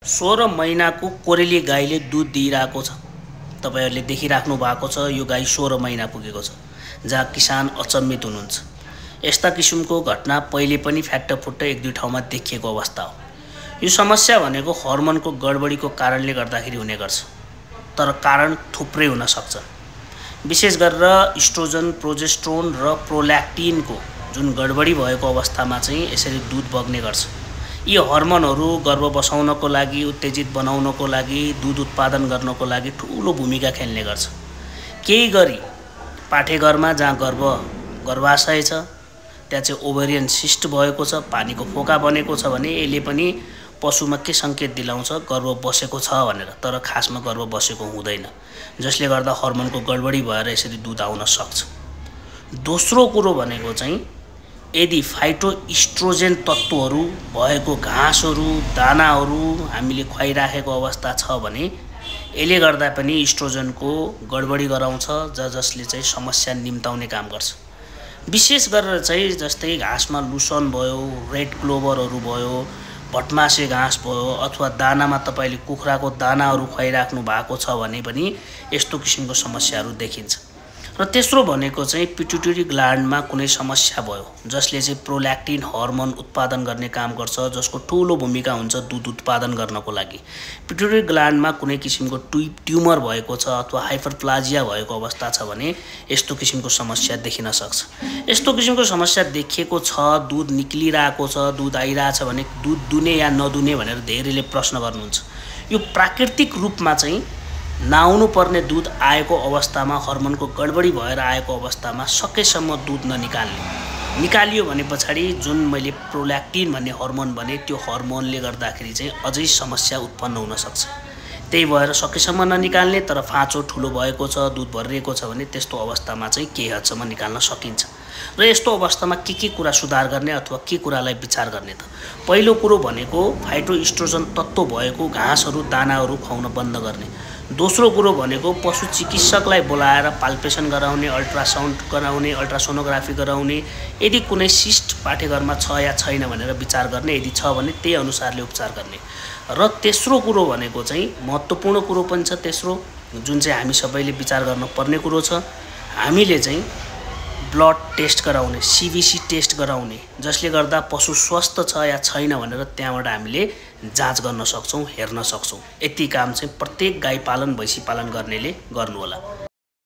16 महिनाको कोरेली गाईले दूध दिइरहेको छ। तपाईहरुले देखिराख्नु भएको छ, यो गाई 16 महिना पुगेको छ, जहाँ किसान अचम्मित हुनुहुन्छ। यस्ता किसिमको घटना पहिले पनि फ्याट्टफुट्ट एक दुई ठाउँमा देखिएको अवस्था हो। यो समस्या भनेको हर्मोनको गडबडीको कारणले गर्दाखेरि हुने गर्छ, तर कारण थुप्रै हुन सक्छ। विशेष गरेर इस्ट्रोजन, प्रोजेस्टेरोन र प्रोल्याक्टिनको जुन गडबडी भएको अवस्थामा चाहिँ यसरी दूध बग्ने गर्छ। यी हर्मोनहरू गर्भ बसाउनको लागि, उत्तेजित बनाउनको लागि, दूध उत्पादन गर्नको लागि ठूलो भूमिका खेल्ने गर्छ। केही गरी पाठेघरमा जहाँ गर्भाशय छ, त्यहाँ चाहिँ ओभरियन सिस्ट भएको छ, पानीको फोका बनेको छ भने यसले पनि पशुमा के संकेत दिलाउँछ, गर्भ बसेको छ भनेर। तर खासमा गर्भ बसेको हुँदैन, जसले गर्दा हर्मोनको गडबडी भएर यसरी दूध आउन सक्छ। दोस्रो कुरो भनेको चाहिँ यदि फाइटोइस्ट्रोजेन तत्त्वहरू भएको घाँसहरू, दानाहरू हामीले खुवाइराखेको अवस्था छ भने यसले गर्दा पनि इस्ट्रोजनको गडबडी गराउँछ, जसले चाहिँ समस्या निम्ताउने काम गर्छ। विशेष गरेर चाहिँ जस्तै घाँसमा लुसन भयो, रेड क्लोभरहरू भयो, भटमासे घाँस भयो, अथवा दानामा तपाईले कुखुराको दानाहरू खुवाइराख्नु भएको छ भने पनि यस्तो किसिमको समस्याहरू देखिन्छ। र तेस्रो भनेको चाहिँ पिट्युटरी ग्ल्यान्डमा कुनै समस्या भयो, जसले चाहिँ प्रोल्याक्टिन हर्मोन उत्पादन गर्ने काम गर्छ, जसको ठूलो भूमिका हुन्छ दूध उत्पादन गर्नको लागि। पिट्युटरी ग्ल्यान्डमा कुनै किसिमको ट्युमर भएको छ अथवा हाइपरप्लाजिया भएको अवस्था छ भने यस्तो किसिमको समस्या देखिन सक्छ। यस्तो किसिमको समस्या देखिएको छ, दूध निक्लिरहेको छ, दूध आइरहेछ भने दूध दुने या नदुने भनेर धेरैले प्रश्न गर्नुहुन्छ। यो प्राकृतिक रूपमा चाहिँ नआउनु पर्ने दूध आएको अवस्थामा, हर्मोनको गडबडी भएर आएको अवस्थामा सकेसम्म दूध ननिकाल्ने। निकालियो भने पछाडि जुन मैले प्रोल्याक्टिन भन्ने हर्मोन भने त्यो हर्मोनले गर्दाखेरि चाहिँ अझै समस्या उत्पन्न हुन सक्छ। त्यही भएर सकेसम्म ननिकाल्ने। तर फाँचो ठुलो भएको छ, दूध भरिएको छ भने त्यस्तो अवस्थामा चाहिँ केही हदसम्म निकाल्न सकिन्छ। र यस्तो अवस्थामा के कुरा सुधार गर्ने अथवा के कुरालाई विचार गर्ने त पहिलो कुरो भनेको फाइटोइस्ट्रोजन तत्त्व भएको घाँसहरू, दानाहरू खुवाउन बन्द गर्ने। दोस्रो कुरो भनेको पशु चिकित्सकलाई बोलाएर पाल्पेसन गराउने, अल्ट्रासाउन्ड गराउने, अल्ट्रासोनोग्राफी गराउने। यदि कुनै सिस्ट पाठेघरमा छ या छैन भनेर विचार गर्ने, यदि छ भने त्यही अनुसारले उपचार गर्ने। र तेस्रो कुरो भनेको चाहिँ महत्त्वपूर्ण कुरो पनि छ, तेस्रो जुन चाहिँ हामी सबैले विचार गर्नुपर्ने कुरो छ, हामीले चाहिँ ब्लड टेस्ट गराउने, सीबीसी टेस्ट गराउने, जसले गर्दा पशु स्वस्थ छ या छैन भनेर त्यहाँबाट हामीले जाँच गर्न सक्छौं, हेर्न सक्छौं। यति काम चाहिँ प्रत्येक गाई पालन, भैँसी पालन गर्नेले गर्नु होला।